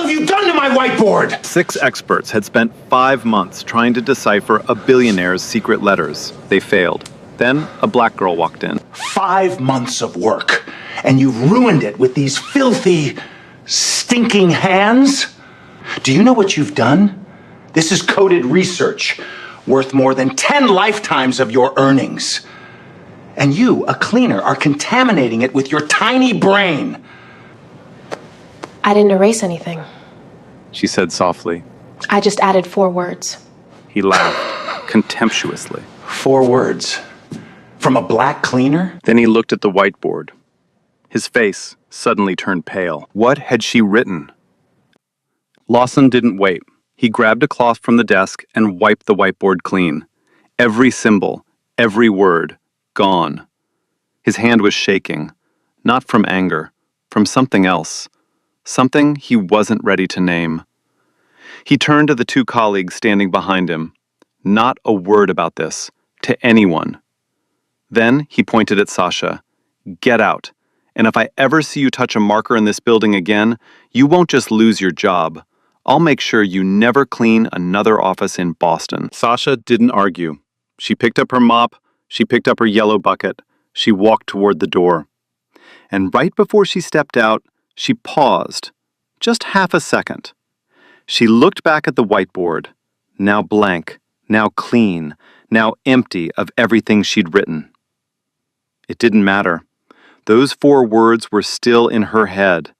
have you done to my whiteboard? 6 experts had spent 5 months trying to decipher a billionaire's secret letters. They failed. Then a black girl walked in. 5 months of work, and you've ruined it with these filthy, stinking hands? Do you know what you've done? This is coded research, worth more than 10 lifetimes of your earnings. And you, a cleaner, are contaminating it with your tiny brain. I didn't erase anything. She said softly. I just added 4 words. He laughed, contemptuously. 4 words. From a black cleaner? Then he looked at the whiteboard. His face suddenly turned pale. What had she written? Lawson didn't wait. He grabbed a cloth from the desk and wiped the whiteboard clean. Every symbol, every word, gone. His hand was shaking, not from anger, from something else, something he wasn't ready to name. He turned to the 2 colleagues standing behind him. Not a word about this, to anyone. Then he pointed at Sasha. Get out, and if I ever see you touch a marker in this building again, you won't just lose your job. I'll make sure you never clean another office in Boston. Sasha didn't argue. She picked up her mop, she picked up her yellow bucket, she walked toward the door. And right before she stepped out, she paused, just half a second. She looked back at the whiteboard, now blank, now clean, now empty of everything she'd written. It didn't matter. Those 4 words were still in her head.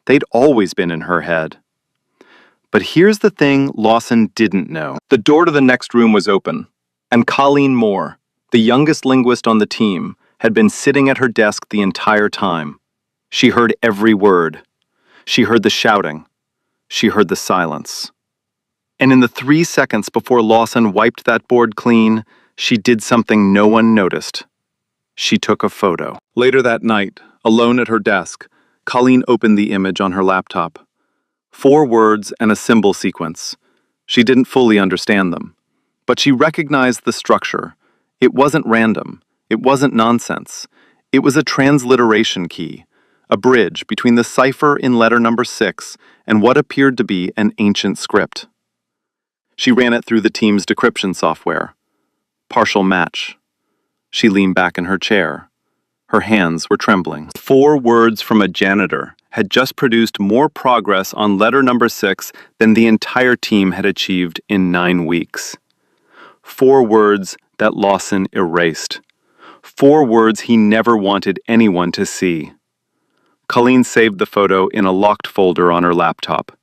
They'd always been in her head. But here's the thing Lawson didn't know. The door to the next room was open, and Colleen Moore, the youngest linguist on the team, had been sitting at her desk the entire time. She heard every word. She heard the shouting. She heard the silence. And in the 3 seconds before Lawson wiped that board clean, she did something no one noticed. She took a photo. Later that night, alone at her desk, Colleen opened the image on her laptop. 4 words and a symbol sequence. She didn't fully understand them, but she recognized the structure. It wasn't random. It wasn't nonsense. It was a transliteration key, a bridge between the cipher in letter number 6 and what appeared to be an ancient script. She ran it through the team's decryption software. Partial match. She leaned back in her chair. Her hands were trembling. 4 words from a janitor had just produced more progress on letter number 6 than the entire team had achieved in 9 weeks. 4 words that Lawson erased. 4 words he never wanted anyone to see. Colleen saved the photo in a locked folder on her laptop.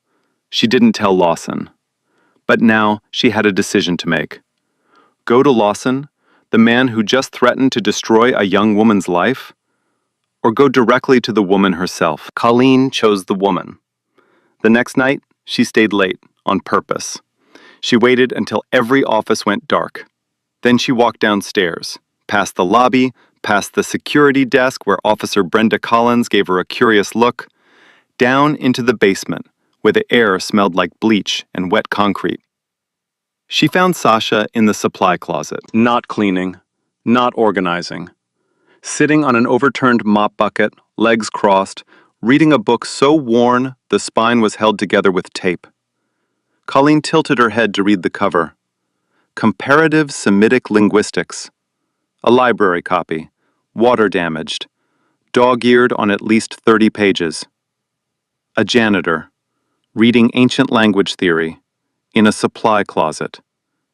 She didn't tell Lawson. But now she had a decision to make. Go to Lawson, the man who just threatened to destroy a young woman's life, or go directly to the woman herself. Colleen chose the woman. The next night, she stayed late, on purpose. She waited until every office went dark. Then she walked downstairs, past the lobby, past the security desk where Officer Brenda Collins gave her a curious look, down into the basement, where the air smelled like bleach and wet concrete. She found Sasha in the supply closet, not cleaning, not organizing. Sitting on an overturned mop bucket, legs crossed, reading a book so worn the spine was held together with tape. Colleen tilted her head to read the cover. Comparative Semitic Linguistics. A library copy, water damaged, dog-eared on at least 30 pages. A janitor, reading ancient language theory, in a supply closet,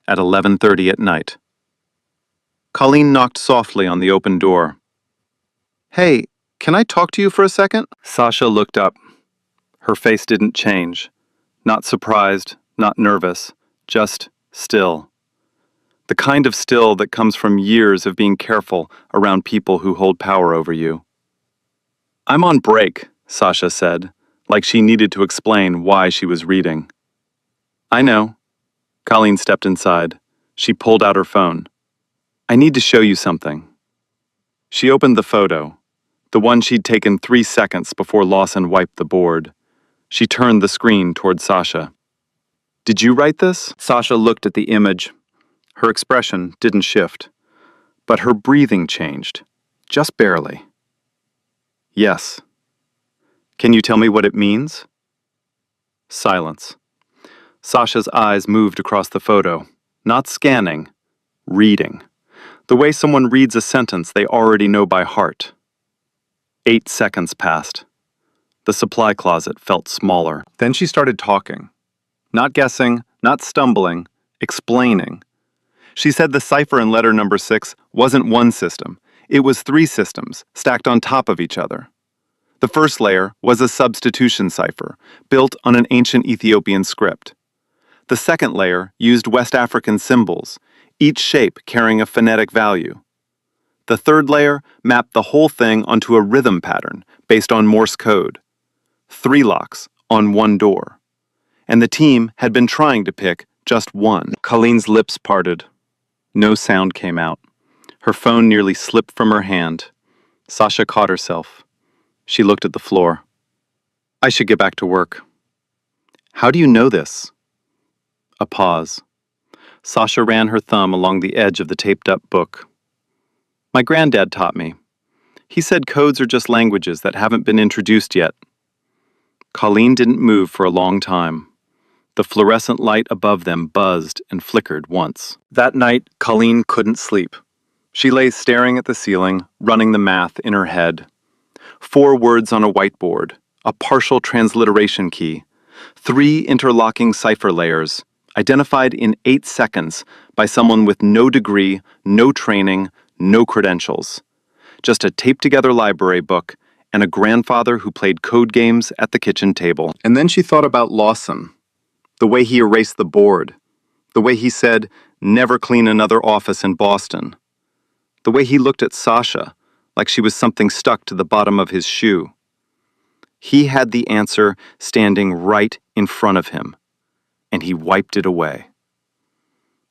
at 11:30 at night. Colleen knocked softly on the open door. Hey, can I talk to you for a second? Sasha looked up. Her face didn't change. Not surprised, not nervous, just still. The kind of still that comes from years of being careful around people who hold power over you. I'm on break, Sasha said, like she needed to explain why she was reading. I know. Colleen stepped inside. She pulled out her phone. I need to show you something. She opened the photo, the one she'd taken 3 seconds before Lawson wiped the board. She turned the screen toward Sasha. Did you write this? Sasha looked at the image. Her expression didn't shift, but her breathing changed, just barely. Yes. Can you tell me what it means? Silence. Sasha's eyes moved across the photo, not scanning, reading. The way someone reads a sentence they already know by heart. 8 seconds passed. The supply closet felt smaller. Then she started talking. Not guessing, not stumbling, explaining. She said the cipher in letter number 6 wasn't one system. It was 3 systems, stacked on top of each other. The first layer was a substitution cipher, built on an ancient Ethiopian script. The second layer used West African symbols, each shape carrying a phonetic value. The third layer mapped the whole thing onto a rhythm pattern based on Morse code. 3 locks on 1 door. And the team had been trying to pick just one. Colleen's lips parted. No sound came out. Her phone nearly slipped from her hand. Sasha caught herself. She looked at the floor. I should get back to work. How do you know this? A pause. Sasha ran her thumb along the edge of the taped-up book. My granddad taught me. He said codes are just languages that haven't been introduced yet. Colleen didn't move for a long time. The fluorescent light above them buzzed and flickered once. That night, Colleen couldn't sleep. She lay staring at the ceiling, running the math in her head. 4 words on a whiteboard, a partial transliteration key, 3 interlocking cipher layers, identified in 8 seconds by someone with no degree, no training, no credentials. Just a taped-together library book and a grandfather who played code games at the kitchen table. And then she thought about Lawson. The way he erased the board. The way he said, never clean another office in Boston. The way he looked at Sasha, like she was something stuck to the bottom of his shoe. He had the answer standing right in front of him, and he wiped it away.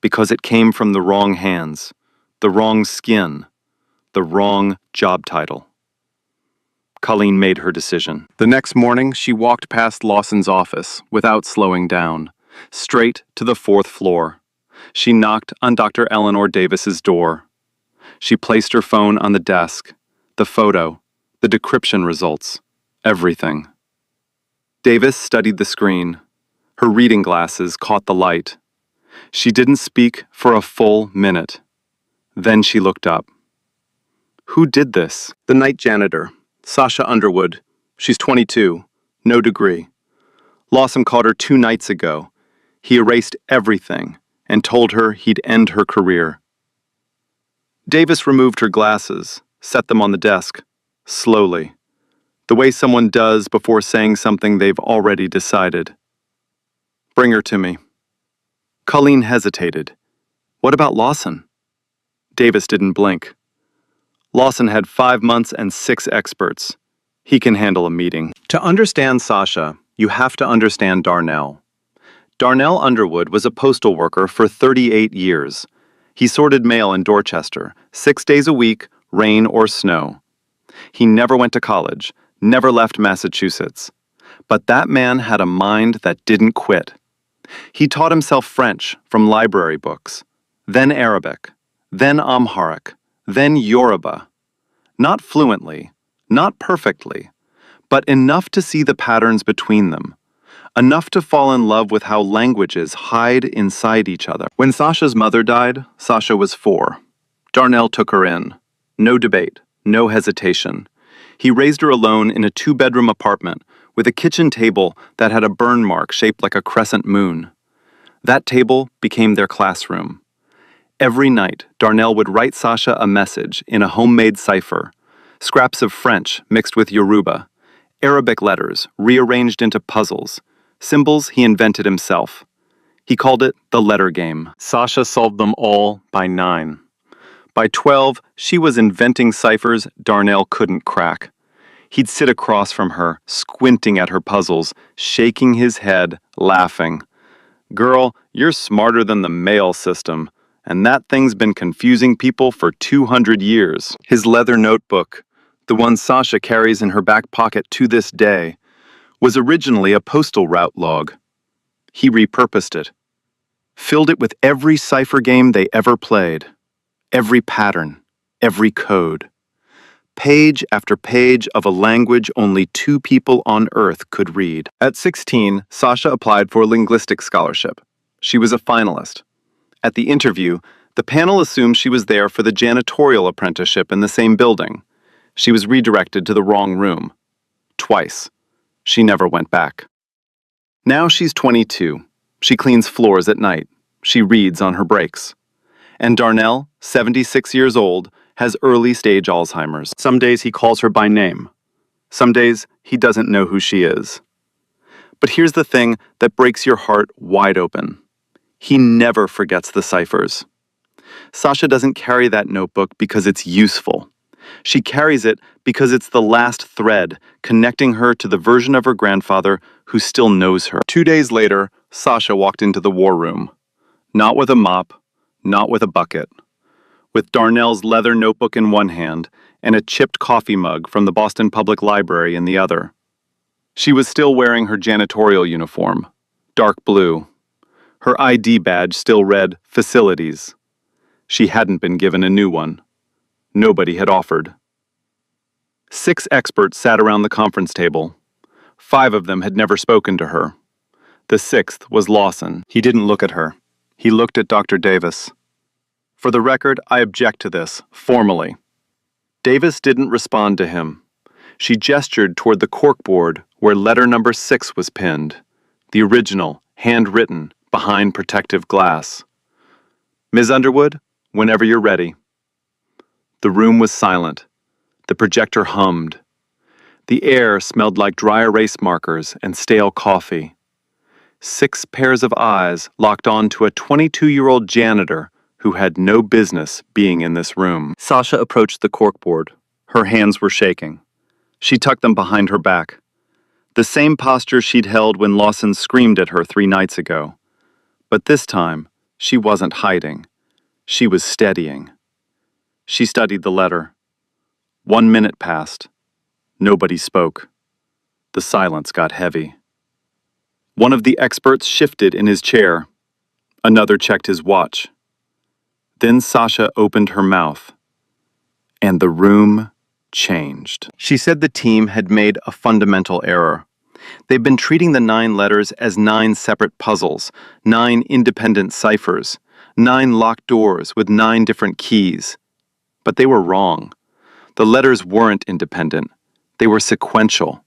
Because it came from the wrong hands, the wrong skin, the wrong job title. Colleen made her decision. The next morning, she walked past Lawson's office without slowing down, straight to the 4th floor. She knocked on Dr. Eleanor Davis's door. She placed her phone on the desk, the photo, the decryption results, everything. Davis studied the screen. Her reading glasses caught the light. She didn't speak for a full minute. Then she looked up. Who did this? The night janitor, Sasha Underwood. She's 22, no degree. Lawson caught her 2 nights ago. He erased everything and told her he'd end her career. Davis removed her glasses, set them on the desk, slowly, the way someone does before saying something they've already decided. Bring her to me. Colleen hesitated. What about Lawson? Davis didn't blink. Lawson had 5 months and 6 experts. He can handle a meeting. To understand Sasha, you have to understand Darnell. Darnell Underwood was a postal worker for 38 years. He sorted mail in Dorchester, 6 days a week, rain or snow. He never went to college, never left Massachusetts. But that man had a mind that didn't quit. He taught himself French from library books, then Arabic, then Amharic, then Yoruba. Not fluently, not perfectly, but enough to see the patterns between them. Enough to fall in love with how languages hide inside each other. When Sasha's mother died, Sasha was 4. Darnell took her in. No debate, no hesitation. He raised her alone in a 2-bedroom apartment with a kitchen table that had a burn mark shaped like a crescent moon. That table became their classroom. Every night, Darnell would write Sasha a message in a homemade cipher, scraps of French mixed with Yoruba, Arabic letters rearranged into puzzles, symbols he invented himself. He called it the letter game. Sasha solved them all by 9. By 12, she was inventing ciphers Darnell couldn't crack. He'd sit across from her, squinting at her puzzles, shaking his head, laughing. Girl, you're smarter than the mail system, and that thing's been confusing people for 200 years. His leather notebook, the one Sasha carries in her back pocket to this day, was originally a postal route log. He repurposed it, filled it with every cipher game they ever played, every pattern, every code. page after page of a language only two people on Earth could read. At 16, Sasha applied for a linguistics scholarship. She was a finalist. At the interview, the panel assumed she was there for the janitorial apprenticeship in the same building. She was redirected to the wrong room. Twice. She never went back. Now she's 22. She cleans floors at night. She reads on her breaks. And Darnell, 76 years old, has early-stage Alzheimer's. Some days he calls her by name. Some days he doesn't know who she is. But here's the thing that breaks your heart wide open. He never forgets the ciphers. Sasha doesn't carry that notebook because it's useful. She carries it because it's the last thread connecting her to the version of her grandfather who still knows her. 2 days later, Sasha walked into the war room. Not with a mop, not with a bucket. With Darnell's leather notebook in one hand and a chipped coffee mug from the Boston Public Library in the other. She was still wearing her janitorial uniform, dark blue. Her ID badge still read Facilities. She hadn't been given a new one. Nobody had offered. 6 experts sat around the conference table. 5 of them had never spoken to her. The 6th was Lawson. He didn't look at her. He looked at Dr. Davis. For the record, I object to this, formally. Davis didn't respond to him. She gestured toward the corkboard where letter number 6 was pinned, the original, handwritten, behind protective glass. Ms. Underwood, whenever you're ready. The room was silent. The projector hummed. The air smelled like dry erase markers and stale coffee. 6 pairs of eyes locked on to a 22-year-old janitor who had no business being in this room. Sasha approached the corkboard. Her hands were shaking. She tucked them behind her back. The same posture she'd held when Lawson screamed at her 3 nights ago. But this time, she wasn't hiding. She was steadying. She studied the letter. 1 minute passed. Nobody spoke. The silence got heavy. One of the experts shifted in his chair. Another checked his watch. Then Sasha opened her mouth, and the room changed. She said the team had made a fundamental error. They've been treating the 9 letters as 9 separate puzzles, 9 independent ciphers, 9 locked doors with 9 different keys. But they were wrong. The letters weren't independent. They were sequential.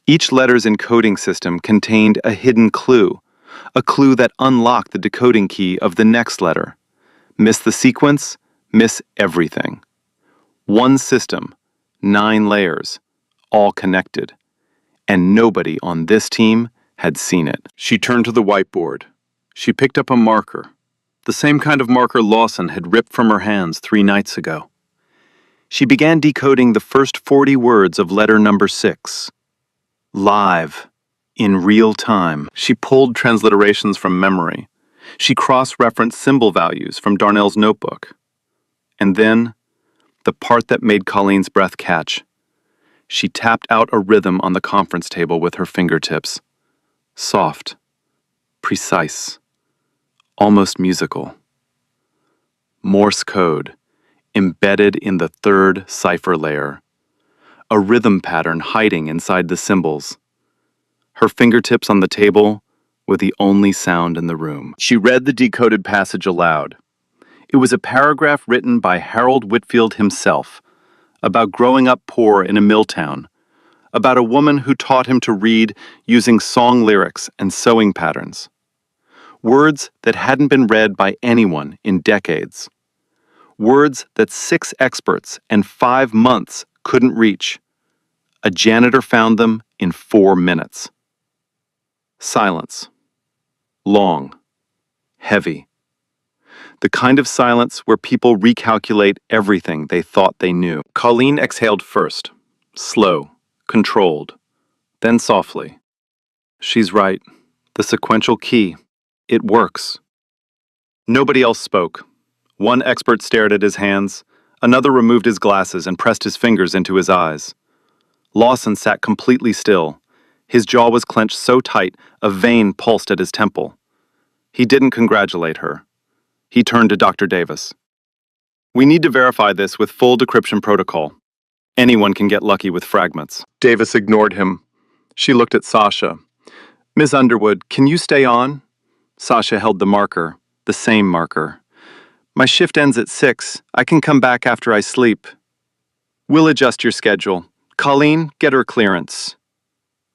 Each letter's encoding system contained a hidden clue, a clue that unlocked the decoding key of the next letter. Miss the sequence, miss everything. One system, 9 layers, all connected. And nobody on this team had seen it. She turned to the whiteboard. She picked up a marker, the same kind of marker Lawson had ripped from her hands 3 nights ago. She began decoding the first 40 words of letter number 6. Live, in real time. She pulled transliterations from memory. She cross-referenced symbol values from Darnell's notebook. And then, the part that made Colleen's breath catch. She tapped out a rhythm on the conference table with her fingertips. Soft, precise, almost musical. Morse code, embedded in the 3rd cipher layer. A rhythm pattern hiding inside the symbols. Her fingertips on the table were the only sound in the room. She read the decoded passage aloud. It was a paragraph written by Harold Whitfield himself, about growing up poor in a mill town, about a woman who taught him to read using song lyrics and sewing patterns. Words that hadn't been read by anyone in decades. Words that 6 experts and 5 months couldn't reach. A janitor found them in 4 minutes. Silence. Long. Heavy. The kind of silence where people recalculate everything they thought they knew. Colleen exhaled first, slow, controlled, then softly. She's right. The sequential key. It works. Nobody else spoke. One expert stared at his hands. Another removed his glasses and pressed his fingers into his eyes. Lawson sat completely still. His jaw was clenched so tight, a vein pulsed at his temple. He didn't congratulate her. He turned to Dr. Davis. We need to verify this with full decryption protocol. Anyone can get lucky with fragments. Davis ignored him. She looked at Sasha. Ms. Underwood, can you stay on? Sasha held the marker, the same marker. My shift ends at 6. I can come back after I sleep. We'll adjust your schedule. Colleen, get her clearance.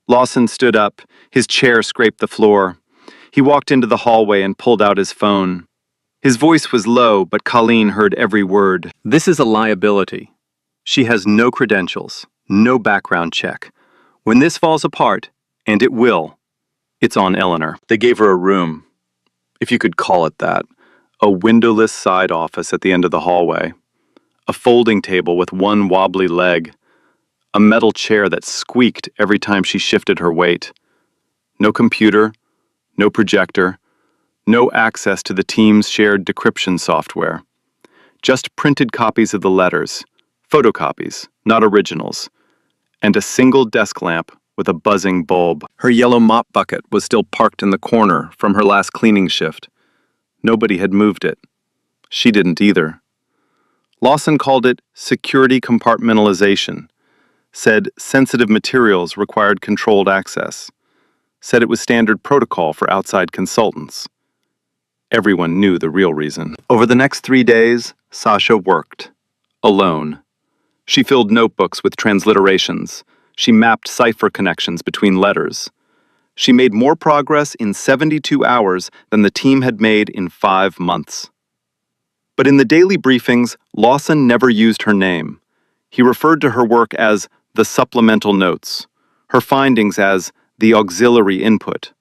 Lawson stood up. His chair scraped the floor. He walked into the hallway and pulled out his phone. His voice was low, but Colleen heard every word. This is a liability. She has no credentials, no background check. When this falls apart, and it will, it's on Eleanor. They gave her a room, if you could call it that, a windowless side office at the end of the hallway, a folding table with one wobbly leg, a metal chair that squeaked every time she shifted her weight. No computer, no projector, no access to the team's shared decryption software. Just printed copies of the letters, photocopies, not originals, and a single desk lamp with a buzzing bulb. Her yellow mop bucket was still parked in the corner from her last cleaning shift. Nobody had moved it. She didn't either. Lawson called it security compartmentalization, said sensitive materials required controlled access, said it was standard protocol for outside consultants. Everyone knew the real reason. Over the next 3 days, Sasha worked. Alone. She filled notebooks with transliterations. She mapped cipher connections between letters. She made more progress in 72 hours than the team had made in 5 months. But in the daily briefings, Lawson never used her name. He referred to her work as the supplemental notes, her findings as the auxiliary input,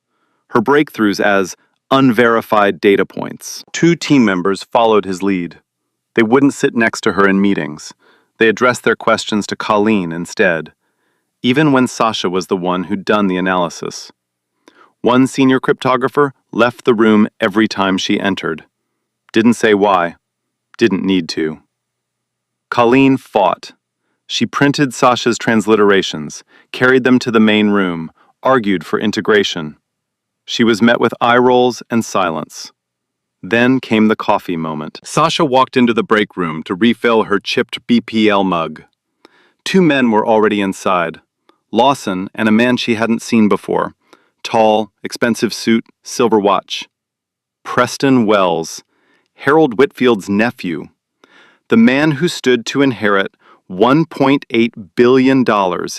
her breakthroughs as unverified data points. 2 team members followed his lead. They wouldn't sit next to her in meetings. They addressed their questions to Colleen instead, even when Sasha was the one who'd done the analysis. One senior cryptographer left the room every time she entered. Didn't say why. Didn't need to. Colleen fought. She printed Sasha's transliterations, carried them to the main room, argued for integration. She was met with eye rolls and silence. Then came the coffee moment. Sasha walked into the break room to refill her chipped BPL mug. 2 men were already inside. Lawson and a man she hadn't seen before. Tall, expensive suit, silver watch. Preston Wells, Harold Whitfield's nephew. The man who stood to inherit $1.8 billion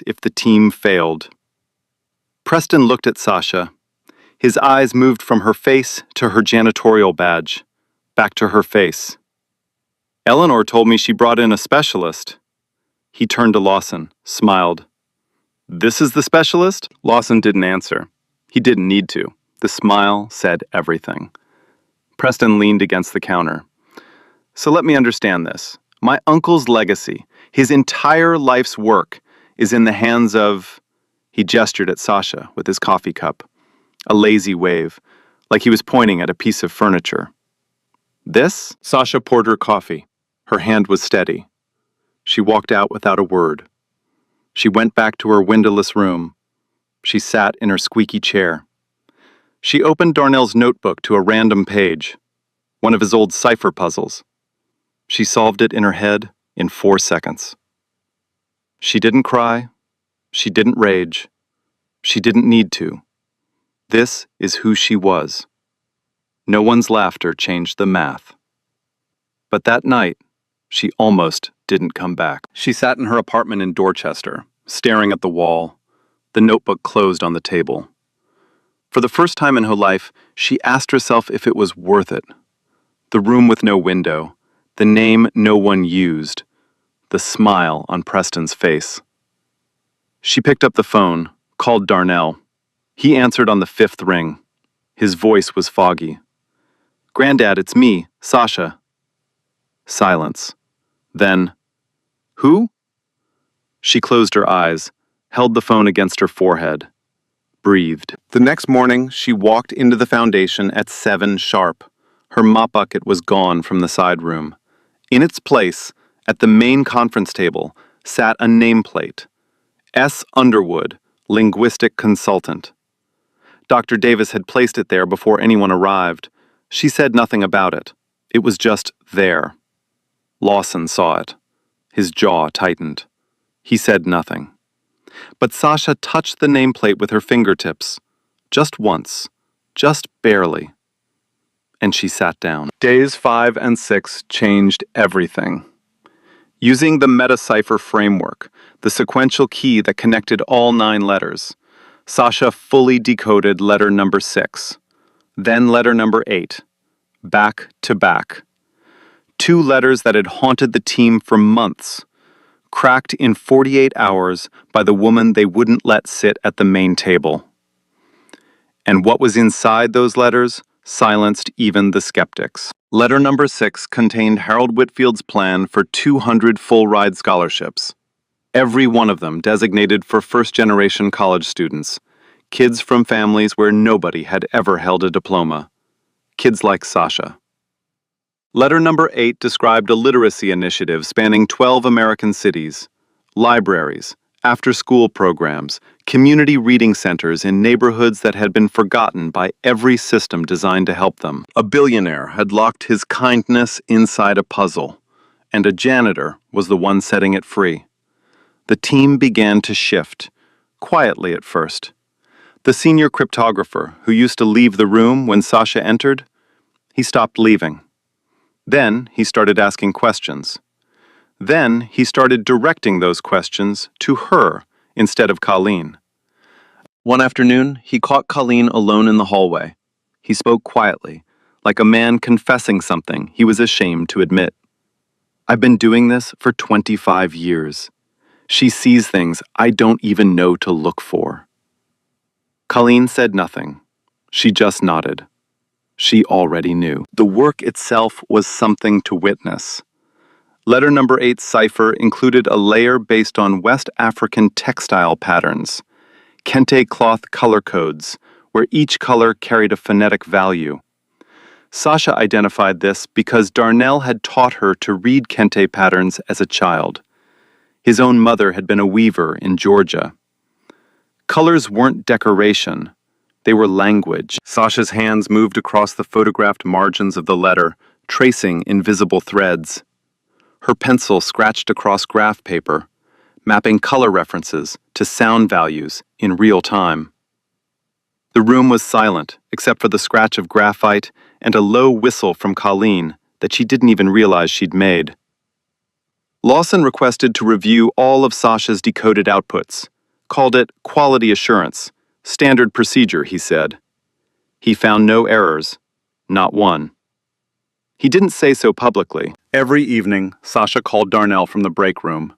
if the team failed. Preston looked at Sasha. His eyes moved from her face to her janitorial badge, back to her face. Eleanor told me she brought in a specialist. He turned to Lawson, smiled. This is the specialist? Lawson didn't answer. He didn't need to. The smile said everything. Preston leaned against the counter. So let me understand this. My uncle's legacy, his entire life's work, is in the hands of... He gestured at Sasha with his coffee cup. A lazy wave, like he was pointing at a piece of furniture. This? Sasha poured her coffee. Her hand was steady. She walked out without a word. She went back to her windowless room. She sat in her squeaky chair. She opened Darnell's notebook to a random page, one of his old cipher puzzles. She solved it in her head in 4 seconds. She didn't cry. She didn't rage. She didn't need to. This is who she was. No one's laughter changed the math. But that night, she almost didn't come back. She sat in her apartment in Dorchester, staring at the wall, the notebook closed on the table. For the first time in her life, she asked herself if it was worth it. The room with no window, the name no one used, the smile on Preston's face. She picked up the phone, called Darnell. He answered on the 5th ring. His voice was foggy. "Granddad, it's me, Sasha." Silence. Then, "Who?" She closed her eyes, held the phone against her forehead, breathed. The next morning, she walked into the foundation at 7 sharp. Her mop bucket was gone from the side room. In its place, at the main conference table, sat a nameplate. S. Underwood, linguistic consultant. Dr. Davis had placed it there before anyone arrived. She said nothing about it. It was just there. Lawson saw it. His jaw tightened. He said nothing. But Sasha touched the nameplate with her fingertips. Just once. Just barely. And she sat down. Days 5 and 6 changed everything. Using the meta-cipher framework, the sequential key that connected all 9 letters, Sasha fully decoded letter number 6, then letter number 8, back to back. 2 letters that had haunted the team for months, cracked in 48 hours by the woman they wouldn't let sit at the main table. And what was inside those letters silenced even the skeptics. Letter number 6 contained Harold Whitfield's plan for 200 full-ride scholarships. Every one of them designated for first-generation college students, kids from families where nobody had ever held a diploma. Kids like Sasha. Letter number 8 described a literacy initiative spanning 12 American cities, libraries, after-school programs, community reading centers in neighborhoods that had been forgotten by every system designed to help them. A billionaire had locked his kindness inside a puzzle, and a janitor was the one setting it free. The team began to shift, quietly at first. The senior cryptographer, who used to leave the room when Sasha entered, he stopped leaving. Then he started asking questions. Then he started directing those questions to her instead of Colleen. One afternoon, he caught Colleen alone in the hallway. He spoke quietly, like a man confessing something he was ashamed to admit. I've been doing this for 25 years. She sees things I don't even know to look for. Colleen said nothing. She just nodded. She already knew. The work itself was something to witness. Letter number 8's cipher included a layer based on West African textile patterns, kente cloth color codes, where each color carried a phonetic value. Sasha identified this because Darnell had taught her to read kente patterns as a child. His own mother had been a weaver in Georgia. Colors weren't decoration. They were language. Sasha's hands moved across the photographed margins of the letter, tracing invisible threads. Her pencil scratched across graph paper, mapping color references to sound values in real time. The room was silent, except for the scratch of graphite and a low whistle from Colleen that she didn't even realize she'd made. Lawson requested to review all of Sasha's decoded outputs, called it quality assurance. Standard procedure, he said. He found no errors, not one. He didn't say so publicly. Every evening, Sasha called Darnell from the break room.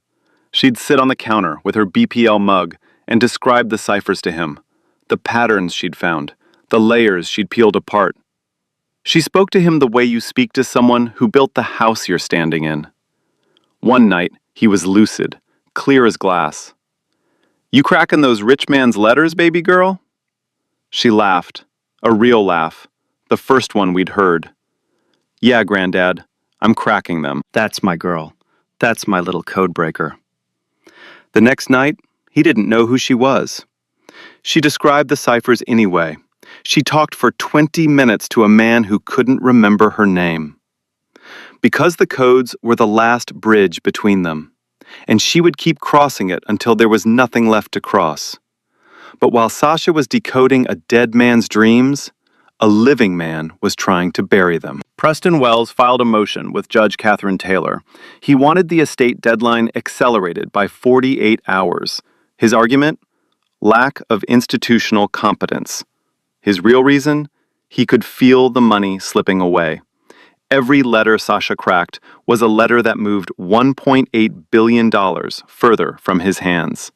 She'd sit on the counter with her BPL mug and describe the ciphers to him, the patterns she'd found, the layers she'd peeled apart. She spoke to him the way you speak to someone who built the house you're standing in. One night, he was lucid, clear as glass. You cracking those rich man's letters, baby girl? She laughed, a real laugh, the first one we'd heard. Yeah, Granddad, I'm cracking them. That's my girl. That's my little code breaker. The next night, he didn't know who she was. She described the ciphers anyway. She talked for 20 minutes to a man who couldn't remember her name. Because the codes were the last bridge between them, and she would keep crossing it until there was nothing left to cross. But while Sasha was decoding a dead man's dreams, a living man was trying to bury them. Preston Wells filed a motion with Judge Catherine Taylor. He wanted the estate deadline accelerated by 48 hours. His argument? Lack of institutional competence. His real reason? He could feel the money slipping away. Every letter Sasha cracked was a letter that moved $1.8 billion further from his hands.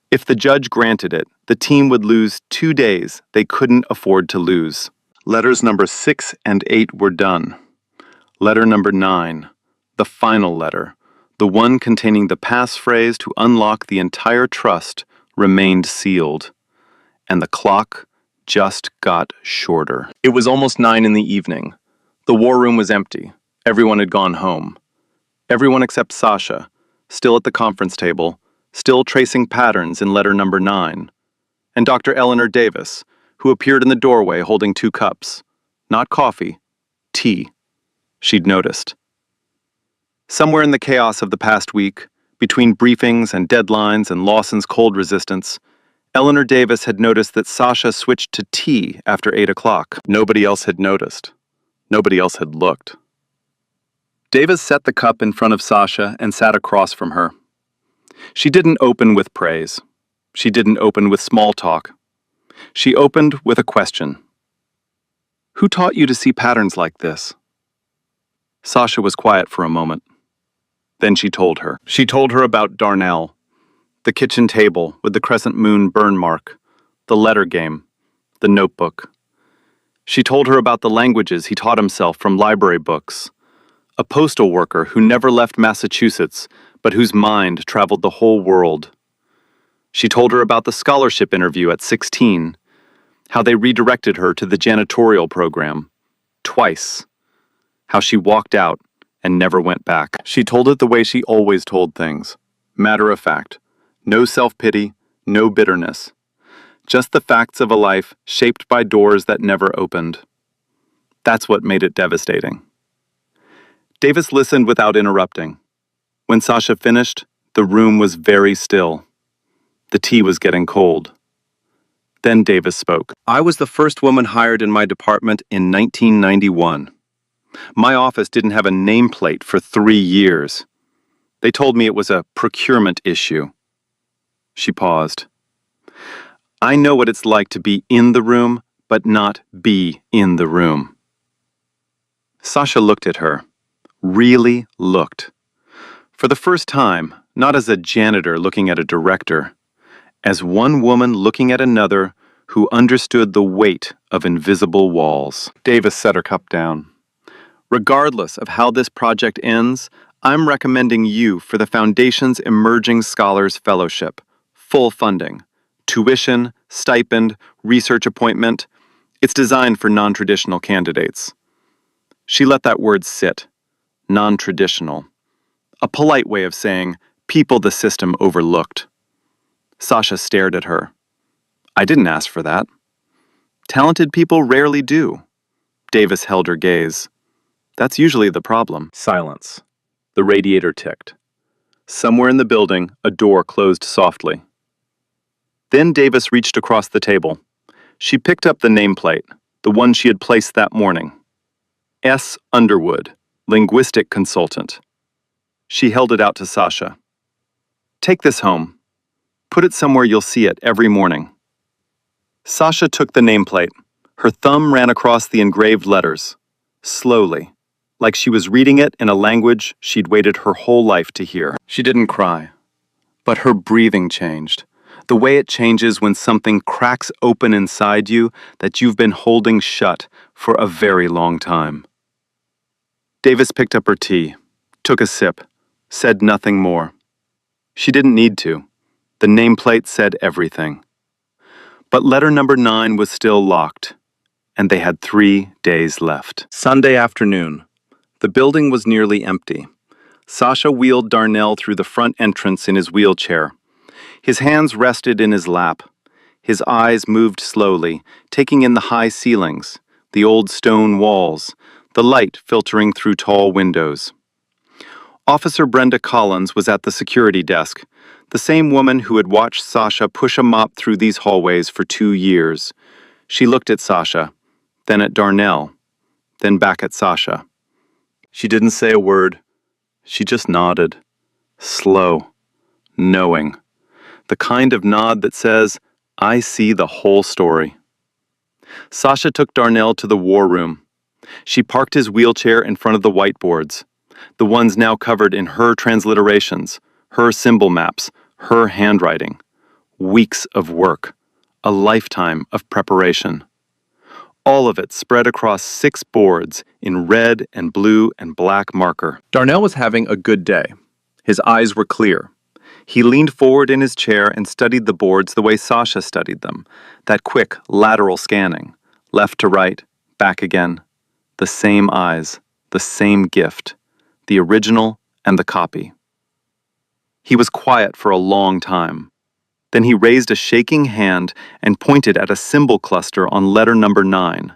If the judge granted it, the team would lose 2 days they couldn't afford to lose. Letters number 6 and 8 were done. Letter number 9, the final letter, the one containing the passphrase to unlock the entire trust, remained sealed. And the clock just got shorter. It was almost 9 in the evening. The war room was empty. Everyone had gone home. Everyone except Sasha, still at the conference table, still tracing patterns in letter number 9. And Dr. Eleanor Davis, who appeared in the doorway holding 2 cups. Not coffee, tea. She'd noticed. Somewhere in the chaos of the past week, Between briefings and deadlines and Lawson's cold resistance, Eleanor Davis had noticed that Sasha switched to tea after 8 o'clock. Nobody else had noticed. Nobody else had looked. Davis set the cup in front of Sasha and sat across from her. She didn't open with praise. She didn't open with small talk. She opened with a question. Who taught you to see patterns like this? Sasha was quiet for a moment. Then she told her. She told her about Darnell, the kitchen table with the crescent moon burn mark, the letter game, the notebook. She told her about the languages he taught himself from library books, a postal worker who never left Massachusetts, but whose mind traveled the whole world. She told her about the scholarship interview at 16, how they redirected her to the janitorial program, twice, how she walked out and never went back. She told it the way she always told things, matter of fact, no self-pity, no bitterness, just the facts of a life shaped by doors that never opened. That's what made it devastating. Davis listened without interrupting. When Sasha finished, the room was very still. The tea was getting cold. Then Davis spoke. I was the first woman hired in my department in 1991. My office didn't have a nameplate for 3 years. They told me it was a procurement issue. She paused. I know what it's like to be in the room, but not be in the room. Sasha looked at her. Really looked. For the first time, not as a janitor looking at a director, as one woman looking at another who understood the weight of invisible walls. Davis set her cup down. Regardless of how this project ends, I'm recommending you for the Foundation's Emerging Scholars Fellowship. Full funding. Tuition, stipend, research appointment. It's designed for non-traditional candidates. She let that word sit. Non-traditional. A polite way of saying people the system overlooked. Sasha stared at her. I didn't ask for that. Talented people rarely do. Davis held her gaze. That's usually the problem. Silence. The radiator ticked. Somewhere in the building, a door closed softly. Then Davis reached across the table. She picked up the nameplate, the one she had placed that morning. S. Underwood, linguistic consultant. She held it out to Sasha. Take this home. Put it somewhere you'll see it every morning. Sasha took the nameplate. Her thumb ran across the engraved letters, slowly, like she was reading it in a language she'd waited her whole life to hear. She didn't cry, but her breathing changed. The way it changes when something cracks open inside you that you've been holding shut for a very long time. Davis picked up her tea, took a sip, said nothing more. She didn't need to. The nameplate said everything. But letter number 9 was still locked, and they had 3 days left. Sunday afternoon. The building was nearly empty. Sasha wheeled Darnell through the front entrance in his wheelchair. His hands rested in his lap. His eyes moved slowly, taking in the high ceilings, the old stone walls, the light filtering through tall windows. Officer Brenda Collins was at the security desk, the same woman who had watched Sasha push a mop through these hallways for 2 years. She looked at Sasha, then at Darnell, then back at Sasha. She didn't say a word. She just nodded. Slow. Knowing. The kind of nod that says, I see the whole story. Sasha took Darnell to the war room. She parked his wheelchair in front of the whiteboards, the ones now covered in her transliterations, her symbol maps, her handwriting. Weeks of work. A lifetime of preparation. All of it spread across 6 boards in red and blue and black marker. Darnell was having a good day. His eyes were clear. He leaned forward in his chair and studied the boards the way Sasha studied them, that quick lateral scanning, left to right, back again. The same eyes, the same gift, the original and the copy. He was quiet for a long time. Then he raised a shaking hand and pointed at a symbol cluster on letter number 9,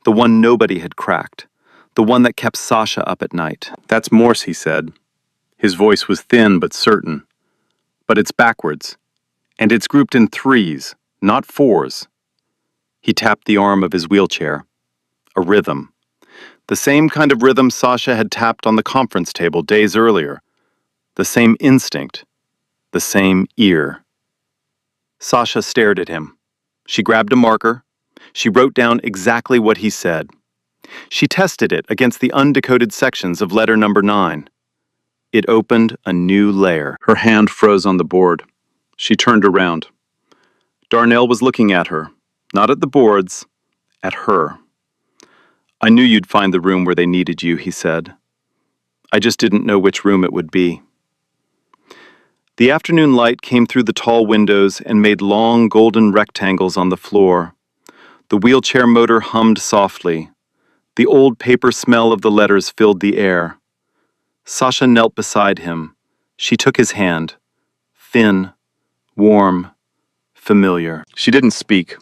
the one nobody had cracked, the one that kept Sasha up at night. That's Morse, he said. His voice was thin but certain. But it's backwards, and it's grouped in threes, not fours. He tapped the arm of his wheelchair. A rhythm. The same kind of rhythm Sasha had tapped on the conference table days earlier. The same instinct. The same ear. Sasha stared at him. She grabbed a marker. She wrote down exactly what he said. She tested it against the undecoded sections of letter number 9. It opened a new layer. Her hand froze on the board. She turned around. Darnell was looking at her, not at the boards, at her. "I knew you'd find the room where they needed you," he said. "I just didn't know which room it would be." The afternoon light came through the tall windows and made long golden rectangles on the floor. The wheelchair motor hummed softly. The old paper smell of the letters filled the air. Sasha knelt beside him. She took his hand. Thin, warm, familiar. She didn't speak.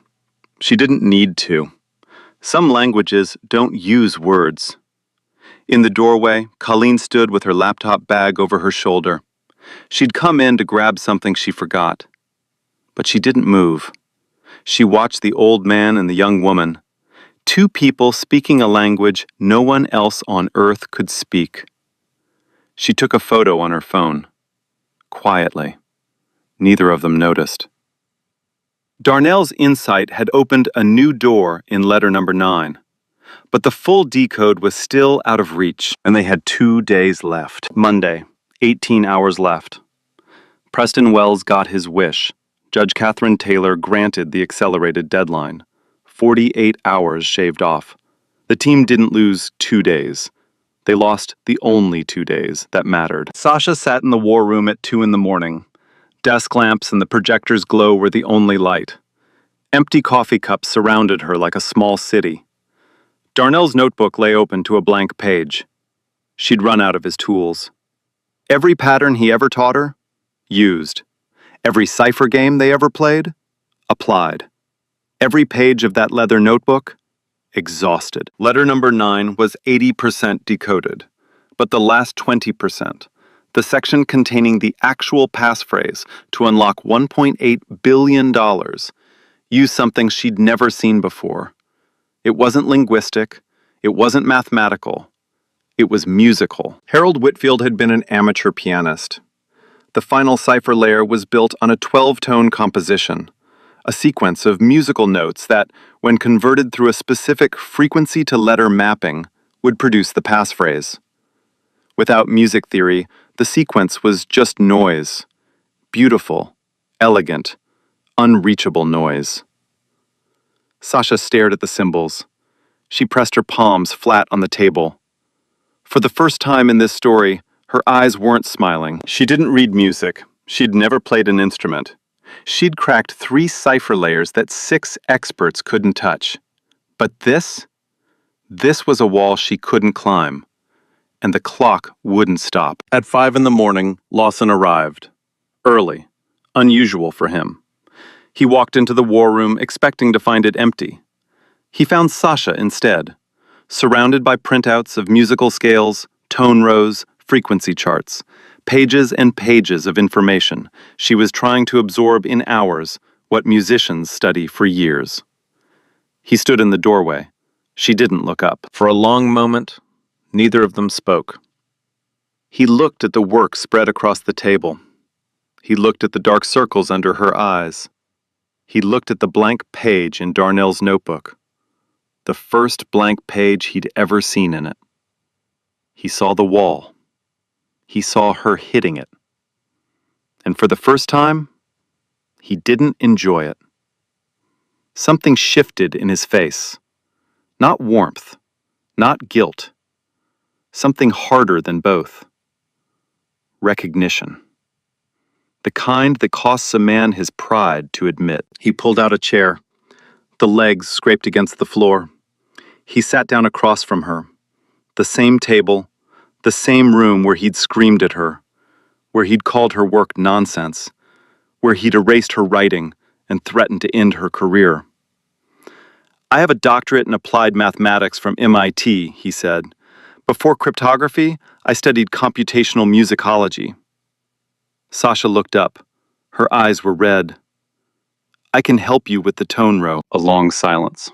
She didn't need to. Some languages don't use words. In the doorway, Colleen stood with her laptop bag over her shoulder. She'd come in to grab something she forgot. But she didn't move. She watched the old man and the young woman. Two people speaking a language no one else on earth could speak. She took a photo on her phone. Quietly. Neither of them noticed. Darnell's insight had opened a new door in letter number 9. But the full decode was still out of reach, and they had 2 days left. Monday, 18 hours left. Preston Wells got his wish. Judge Catherine Taylor granted the accelerated deadline. 48 hours shaved off. The team didn't lose 2 days. They lost the only 2 days that mattered. Sasha sat in the war room at 2 in the morning. Desk lamps and the projector's glow were the only light. Empty coffee cups surrounded her like a small city. Darnell's notebook lay open to a blank page. She'd run out of his tools. Every pattern he ever taught her? Used. Every cipher game they ever played? Applied. Every page of that leather notebook? Exhausted. Letter number 9 was 80% decoded. But the last 20%, the section containing the actual passphrase to unlock $1.8 billion, used something she'd never seen before. It wasn't linguistic. It wasn't mathematical. It was musical. Harold Whitfield had been an amateur pianist. The final cipher layer was built on a 12-tone composition, a sequence of musical notes that, when converted through a specific frequency-to-letter mapping, would produce the passphrase. Without music theory, the sequence was just noise. Beautiful, elegant, unreachable noise. Sasha stared at the symbols. She pressed her palms flat on the table. For the first time in this story, her eyes weren't smiling. She didn't read music. She'd never played an instrument. She'd cracked 3 cipher layers that 6 experts couldn't touch. But this was a wall she couldn't climb. And the clock wouldn't stop. At 5 in the morning, Lawson arrived. Early. Unusual for him. He walked into the war room expecting to find it empty. He found Sasha instead, surrounded by printouts of musical scales, tone rows, frequency charts, pages and pages of information she was trying to absorb in hours, what musicians study for years. He stood in the doorway. She didn't look up. For a long moment, neither of them spoke. He looked at the work spread across the table. He looked at the dark circles under her eyes. He looked at the blank page in Darnell's notebook. The first blank page he'd ever seen in it. He saw the wall. He saw her hitting it. And for the first time, he didn't enjoy it. Something shifted in his face. Not warmth, not guilt. Something harder than both. Recognition. The kind that costs a man his pride to admit. He pulled out a chair. The legs scraped against the floor. He sat down across from her. The same table, the same room where he'd screamed at her, where he'd called her work nonsense, where he'd erased her writing and threatened to end her career. "I have a doctorate in applied mathematics from MIT," he said, Before cryptography, I studied computational musicology. Sasha looked up. Her eyes were red. I can help you with the tone row. A long silence.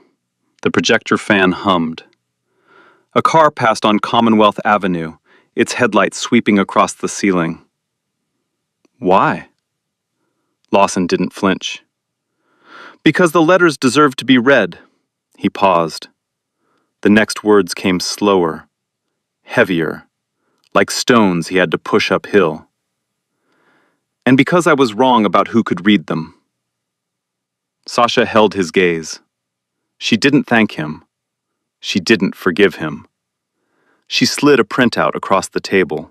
The projector fan hummed. A car passed on Commonwealth Avenue, its headlights sweeping across the ceiling. Why? Lawson didn't flinch. Because the letters deserve to be read. He paused. The next words came slower, heavier, like stones he had to push uphill. And because I was wrong about who could read them. Sasha held his gaze. She didn't thank him. She didn't forgive him. She slid a printout across the table.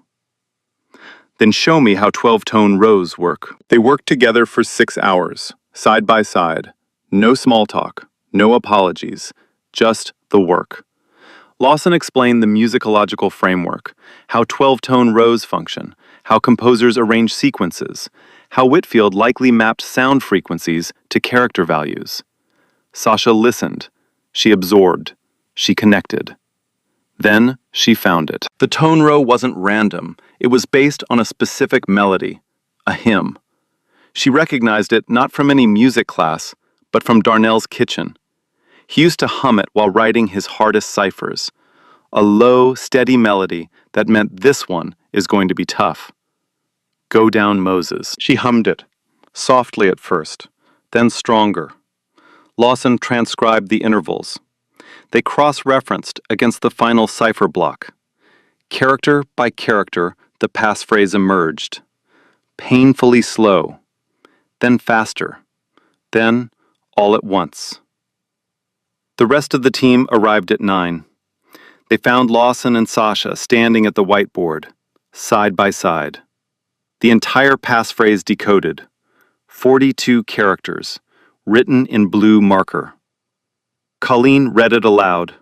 Then show me how 12-tone rows work. They worked together for 6 hours, side by side. No small talk, no apologies, just the work. Lawson explained the musicological framework, how 12-tone rows function, how composers arrange sequences, how Whitfield likely mapped sound frequencies to character values. Sasha listened. She absorbed. She connected. Then she found it. The tone row wasn't random. It was based on a specific melody, a hymn. She recognized it not from any music class, but from Darnell's kitchen. He used to hum it while writing his hardest ciphers. A low, steady melody that meant this one is going to be tough. Go down, Moses. She hummed it, softly at first, then stronger. Lawson transcribed the intervals. They cross-referenced against the final cipher block. Character by character, the passphrase emerged. Painfully slow, then faster, then all at once. The rest of the team arrived at 9. They found Lawson and Sasha standing at the whiteboard, side by side. The entire passphrase decoded, 42 characters, written in blue marker. Colleen read it aloud.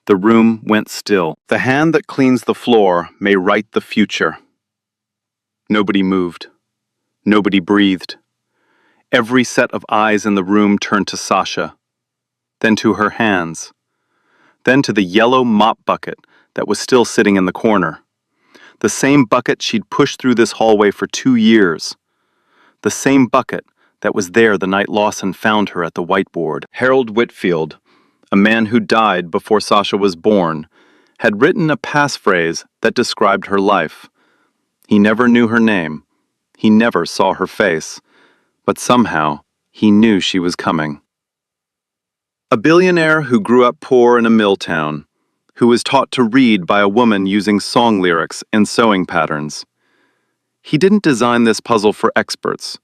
The room went still. The hand that cleans the floor may write the future. Nobody moved. Nobody breathed. Every set of eyes in the room turned to Sasha, then to her hands, then to the yellow mop bucket that was still sitting in the corner. The same bucket she'd pushed through this hallway for 2 years. The same bucket that was there the night Lawson found her at the whiteboard. Harold Whitfield, a man who died before Sasha was born, had written a passphrase that described her life. He never knew her name. He never saw her face. But somehow, he knew she was coming. A billionaire who grew up poor in a mill town, who was taught to read by a woman using song lyrics and sewing patterns. He didn't design this puzzle for experts.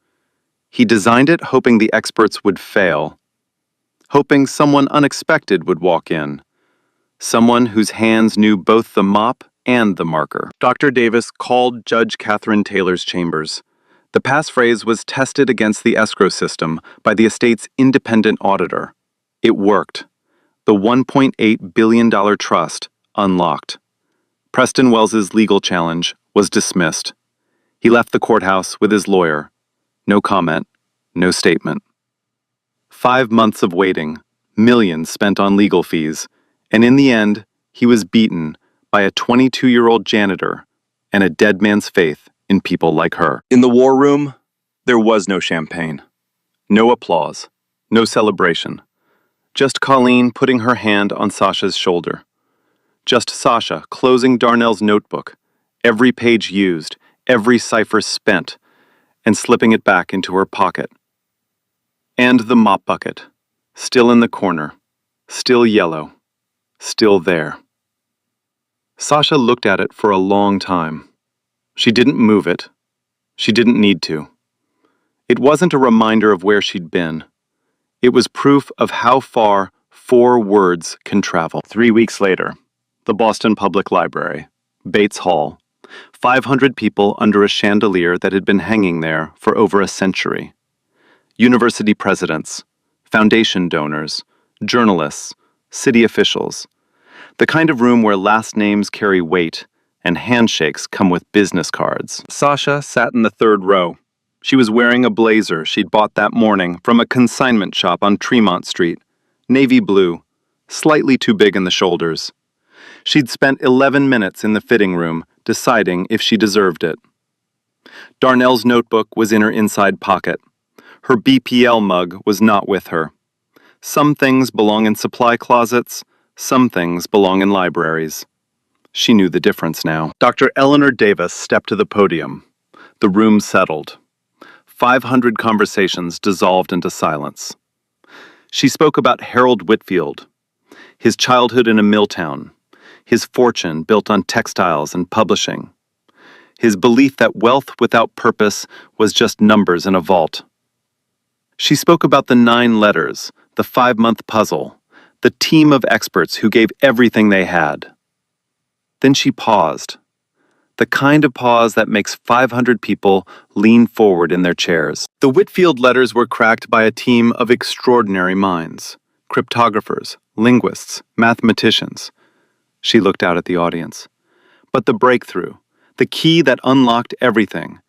He designed it hoping the experts would fail, hoping someone unexpected would walk in, someone whose hands knew both the mop and the marker. Dr. Davis called Judge Catherine Taylor's chambers. The passphrase was tested against the escrow system by the estate's independent auditor. It worked. The $1.8 billion trust unlocked. Preston Wells's legal challenge was dismissed. He left the courthouse with his lawyer. No comment, no statement. 5 months of waiting, millions spent on legal fees, and in the end, he was beaten by a 22-year-old janitor and a dead man's faith in people like her. In the war room, there was no champagne, no applause, no celebration. Just Colleen putting her hand on Sasha's shoulder. Just Sasha closing Darnell's notebook, every page used, every cipher spent, and slipping it back into her pocket. And the mop bucket, still in the corner, still yellow, still there. Sasha looked at it for a long time. She didn't move it. She didn't need to. It wasn't a reminder of where she'd been. It was proof of how far 4 words can travel. 3 weeks later, the Boston Public Library, Bates Hall, 500 people under a chandelier that had been hanging there for over a century. University presidents, foundation donors, journalists, city officials. The kind of room where last names carry weight and handshakes come with business cards. Sasha sat in the 3rd row. She was wearing a blazer she'd bought that morning from a consignment shop on Tremont Street, navy blue, slightly too big in the shoulders. She'd spent 11 minutes in the fitting room, deciding if she deserved it. Darnell's notebook was in her inside pocket. Her BPL mug was not with her. Some things belong in supply closets, some things belong in libraries. She knew the difference now. Dr. Eleanor Davis stepped to the podium. The room settled. 500 conversations dissolved into silence. She spoke about Harold Whitfield, his childhood in a mill town, his fortune built on textiles and publishing, his belief that wealth without purpose was just numbers in a vault. She spoke about the 9 letters, the 5-month puzzle, the team of experts who gave everything they had. Then she paused. The kind of pause that makes 500 people lean forward in their chairs. The Whitfield letters were cracked by a team of extraordinary minds, cryptographers, linguists, mathematicians. She looked out at the audience. But the breakthrough, the key that unlocked everything,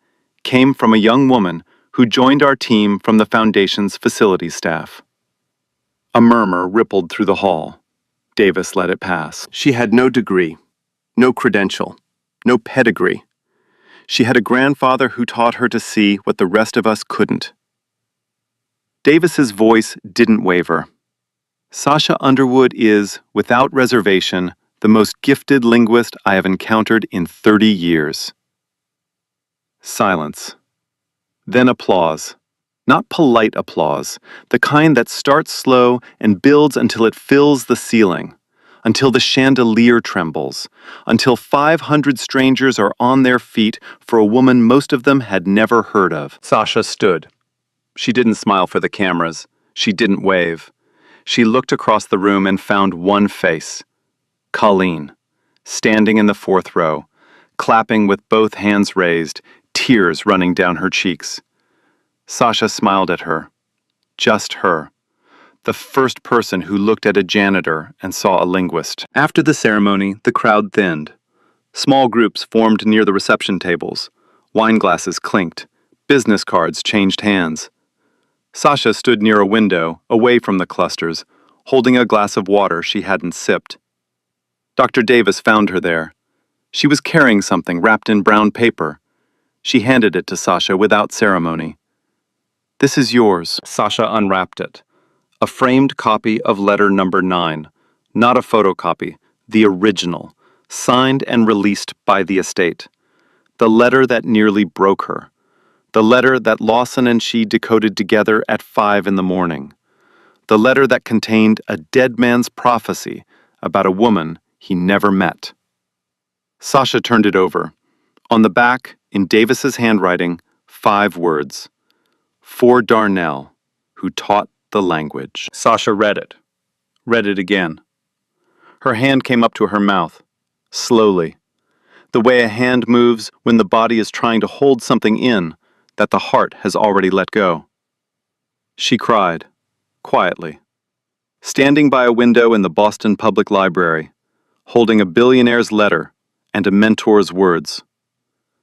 came from a young woman who joined our team from the Foundation's facilities staff. A murmur rippled through the hall. Davis let it pass. She had no degree, no credential, no pedigree. She had a grandfather who taught her to see what the rest of us couldn't. Davis's voice didn't waver. Sasha Underwood is, without reservation, the most gifted linguist I have encountered in 30 years. Silence. Then applause. Not polite applause, the kind that starts slow and builds until it fills the ceiling, until the chandelier trembles, until 500 strangers are on their feet for a woman most of them had never heard of. Sasha stood. She didn't smile for the cameras. She didn't wave. She looked across the room and found one face. Colleen, standing in the 4th row, clapping with both hands raised, tears running down her cheeks. Sasha smiled at her. Just her. The first person who looked at a janitor and saw a linguist. After the ceremony, the crowd thinned. Small groups formed near the reception tables. Wine glasses clinked. Business cards changed hands. Sasha stood near a window, away from the clusters, holding a glass of water she hadn't sipped. Dr. Davis found her there. She was carrying something wrapped in brown paper. She handed it to Sasha without ceremony. "This is yours." Sasha unwrapped it. A framed copy of letter number 9. Not a photocopy, the original, signed and released by the estate. The letter that nearly broke her. The letter that Lawson and she decoded together at 5 in the morning. The letter that contained a dead man's prophecy about a woman he never met. Sasha turned it over. On the back, in Davis's handwriting, 5 words. For Darnell, who taught the language. Sasha read it again. Her hand came up to her mouth, slowly, the way a hand moves when the body is trying to hold something in that the heart has already let go. She cried, quietly, standing by a window in the Boston Public Library, holding a billionaire's letter and a mentor's words.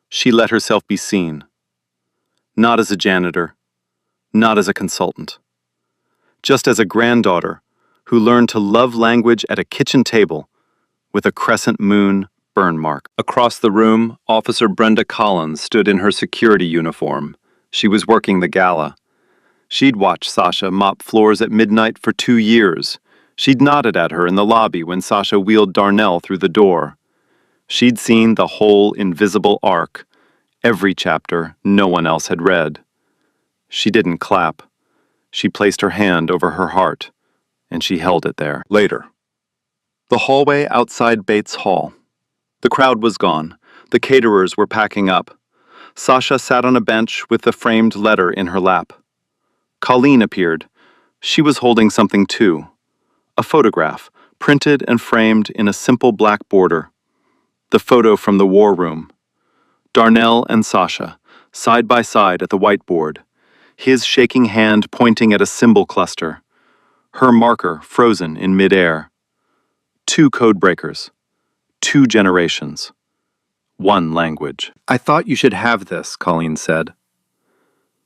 She let herself be seen. Not as a janitor, not as a consultant. Just as a granddaughter who learned to love language at a kitchen table with a crescent moon burn mark. Across the room, Officer Brenda Collins stood in her security uniform. She was working the gala. She'd watched Sasha mop floors at midnight for 2 years. She'd nodded at her in the lobby when Sasha wheeled Darnell through the door. She'd seen the whole invisible arc, every chapter no one else had read. She didn't clap. She placed her hand over her heart, and she held it there. Later. The hallway outside Bates Hall. The crowd was gone. The caterers were packing up. Sasha sat on a bench with the framed letter in her lap. Colleen appeared. She was holding something too. A photograph, printed and framed in a simple black border. The photo from the war room. Darnell and Sasha, side by side at the whiteboard, his shaking hand pointing at a symbol cluster, her marker frozen in midair. 2 code breakers, 2 generations, 1 language. "I thought you should have this," Colleen said.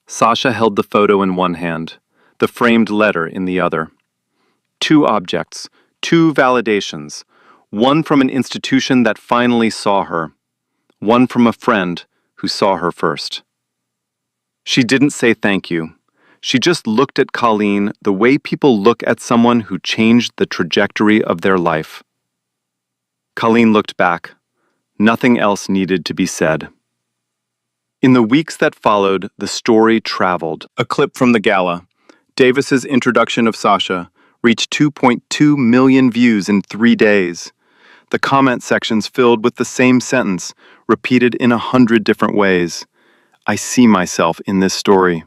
Sasha held the photo in one hand, the framed letter in the other. 2 objects, 2 validations, One from an institution that finally saw her. One from a friend who saw her first. She didn't say thank you. She just looked at Colleen the way people look at someone who changed the trajectory of their life. Colleen looked back. Nothing else needed to be said. In the weeks that followed, the story traveled. A clip from the gala. Davis's introduction of Sasha reached 2.2 million views in 3 days. The comment sections filled with the same sentence, repeated in 100 different ways. I see myself in this story.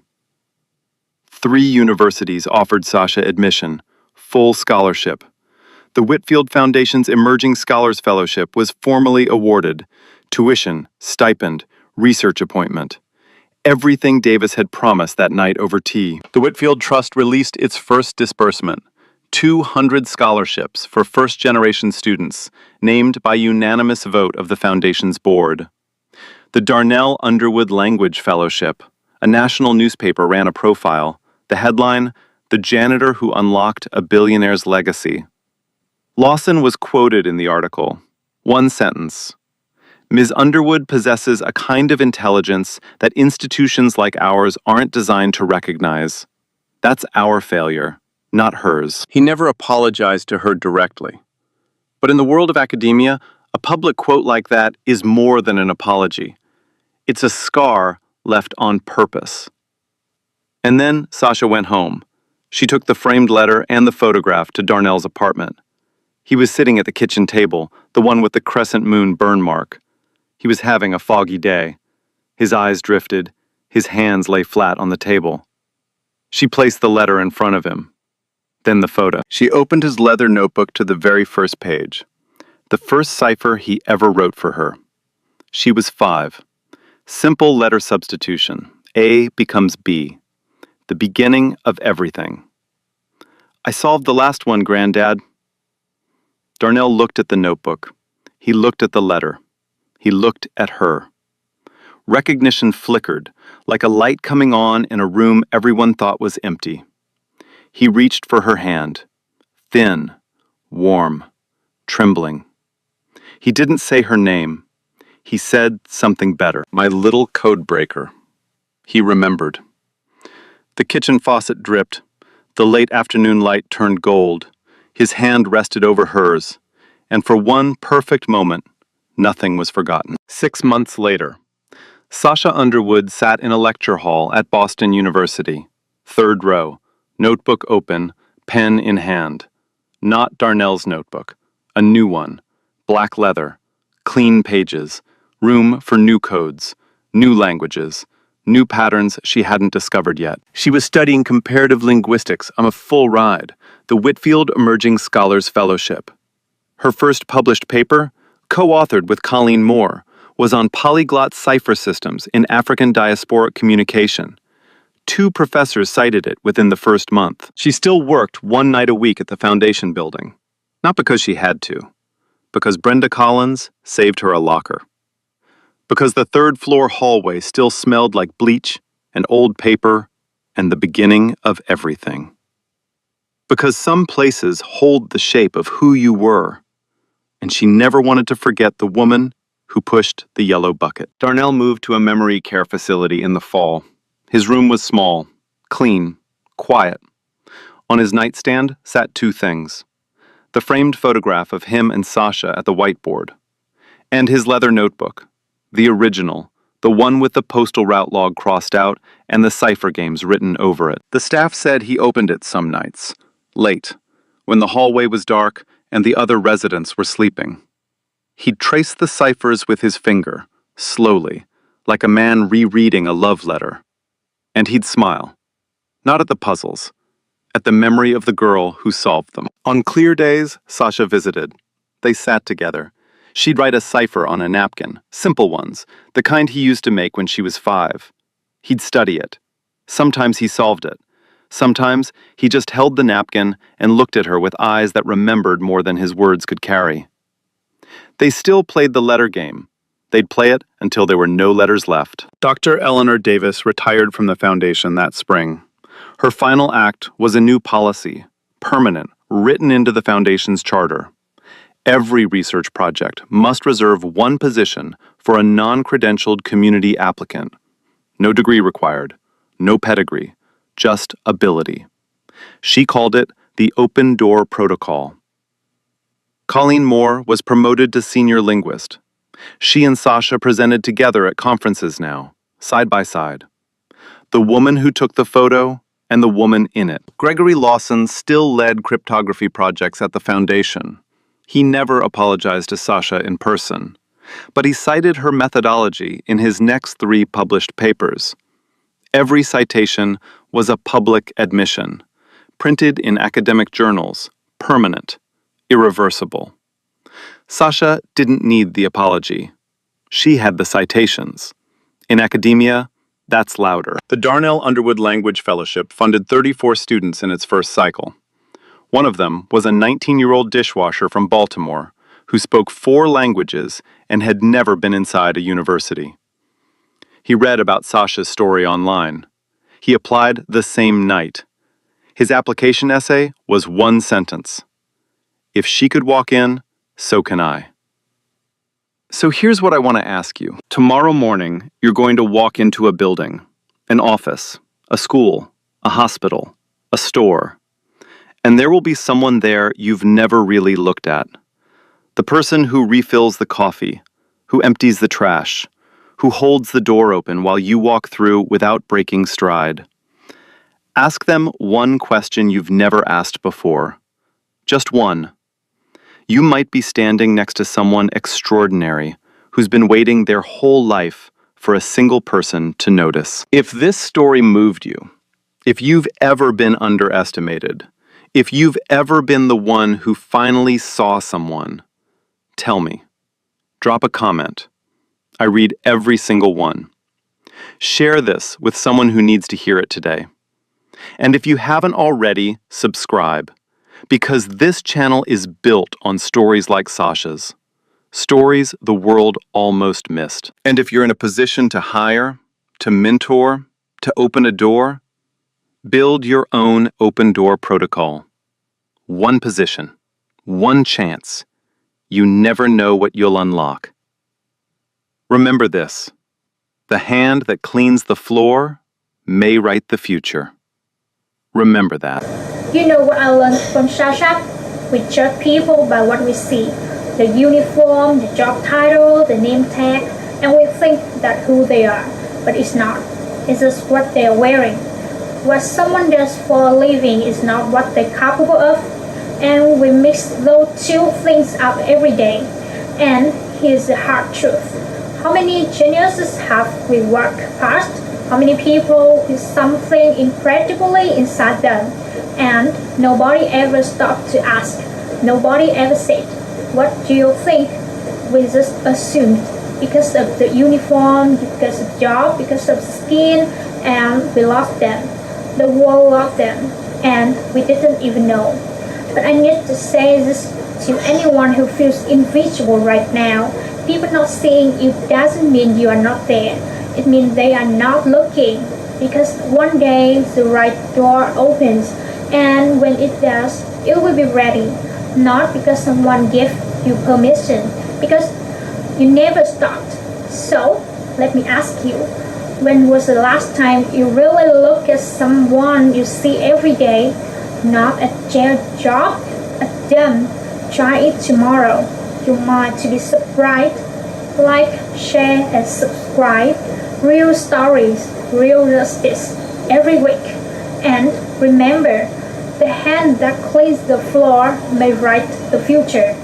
3 universities offered Sasha admission, full scholarship. The Whitfield Foundation's Emerging Scholars Fellowship was formally awarded. Tuition, stipend, research appointment. Everything Davis had promised that night over tea. The Whitfield Trust released its first disbursement. 200 scholarships for first-generation students, named by unanimous vote of the Foundation's board. The Darnell Underwood Language Fellowship. A national newspaper ran a profile. The headline, The Janitor Who Unlocked a Billionaire's Legacy. Lawson was quoted in the article. One sentence. Ms. Underwood possesses a kind of intelligence that institutions like ours aren't designed to recognize. That's our failure, not hers. He never apologized to her directly. But in the world of academia, a public quote like that is more than an apology. It's a scar left on purpose. And then Sasha went home. She took the framed letter and the photograph to Darnell's apartment. He was sitting at the kitchen table, the one with the crescent moon burn mark. He was having a foggy day. His eyes drifted. His hands lay flat on the table. She placed the letter in front of him. Then the photo. She opened his leather notebook to the very first page. The first cipher he ever wrote for her. She was 5. Simple letter substitution. A becomes B. The beginning of everything. I solved the last one, Granddad. Darnell looked at the notebook. He looked at the letter. He looked at her. Recognition flickered, like a light coming on in a room everyone thought was empty. He reached for her hand. Thin, warm, trembling. He didn't say her name. He said something better. My little code breaker. He remembered. The kitchen faucet dripped. The late afternoon light turned gold. His hand rested over hers. And for one perfect moment, nothing was forgotten. 6 months later, Sasha Underwood sat in a lecture hall at Boston University. 3rd row, notebook open, pen in hand. Not Darnell's notebook. A new one. Black leather. Clean pages. Room for new codes. New languages. New patterns she hadn't discovered yet. She was studying comparative linguistics on a full ride, the Whitfield Emerging Scholars Fellowship. Her first published paper, co-authored with Colleen Moore, was on polyglot cipher systems in African diasporic communication. 2 professors cited it within the first month. She still worked 1 night a week at the Foundation building. Not because she had to. Because Brenda Collins saved her a locker. Because the 3rd floor hallway still smelled like bleach and old paper and the beginning of everything. Because some places hold the shape of who you were, and she never wanted to forget the woman who pushed the yellow bucket. Darnell moved to a memory care facility in the fall. His room was small, clean, quiet. On his nightstand sat 2 things. The framed photograph of him and Sasha at the whiteboard, and his leather notebook, the original, the one with the postal route log crossed out and the cipher games written over it. The staff said he opened it some nights, late, when the hallway was dark and the other residents were sleeping. He'd trace the ciphers with his finger, slowly, like a man rereading a love letter. And he'd smile, not at the puzzles, at the memory of the girl who solved them. On clear days, Sasha visited. They sat together. She'd write a cipher on a napkin, simple ones, the kind he used to make when she was 5. He'd study it. Sometimes he solved it. Sometimes he just held the napkin and looked at her with eyes that remembered more than his words could carry. They still played the letter game. They'd play it until there were no letters left. Dr. Eleanor Davis retired from the Foundation that spring. Her final act was a new policy, permanent, written into the Foundation's charter. Every research project must reserve one position for a non-credentialed community applicant. No degree required, no pedigree, just ability. She called it the Open Door Protocol. Colleen Moore was promoted to senior linguist. She and Sasha presented together at conferences now, side by side. The woman who took the photo and the woman in it. Gregory Lawson still led cryptography projects at the Foundation. He never apologized to Sasha in person, but he cited her methodology in his next 3 published papers. Every citation was a public admission, printed in academic journals, permanent, irreversible. Sasha didn't need the apology. She had the citations. In academia, that's louder. The Darnell Underwood Language Fellowship funded 34 students in its first cycle. One of them was a 19-year-old dishwasher from Baltimore who spoke 4 languages and had never been inside a university. He read about Sasha's story online. He applied the same night. His application essay was 1 sentence. If she could walk in, so can I. So here's what I want to ask you. Tomorrow morning, you're going to walk into a building, an office, a school, a hospital, a store, and there will be someone there you've never really looked at. The person who refills the coffee, who empties the trash, who holds the door open while you walk through without breaking stride. Ask them one question you've never asked before. Just one. You might be standing next to someone extraordinary who's been waiting their whole life for a single person to notice. If this story moved you, if you've ever been underestimated, if you've ever been the one who finally saw someone, tell me. Drop a comment. I read every single one. Share this with someone who needs to hear it today. And if you haven't already, subscribe, because this channel is built on stories like Sasha's, stories the world almost missed. And if you're in a position to hire, to mentor, to open a door, build your own open door protocol. One position, one chance. You never know what you'll unlock. Remember this: the hand that cleans the floor may write the future. Remember that. You know what I learned from Sasha? We judge people by what we see. The uniform, the job title, the name tag, and we think that who they are. But it's not. It's just what they're wearing. What someone does for a living is not what they're capable of. And we mix those 2 things up every day. And here's the hard truth. How many geniuses have we walked past? How many people with something incredibly inside them? And nobody ever stopped to ask. Nobody ever said, what do you think? We just assumed because of the uniform, because of the job, because of skin, and we lost them. The world lost them, and we didn't even know. But I need to say this to anyone who feels invisible right now. People not seeing you doesn't mean you are not there. It means they are not looking. Because one day the right door opens, and when it does, it will be ready. Not because someone gave you permission, because you never stopped. So, let me ask you, when was the last time you really look at someone you see every day? Not a jail job, a them. Try it tomorrow. Your mind to be surprised. Like, share, and subscribe. Real stories, real justice, every week. And remember, the hand that cleans the floor may write the future.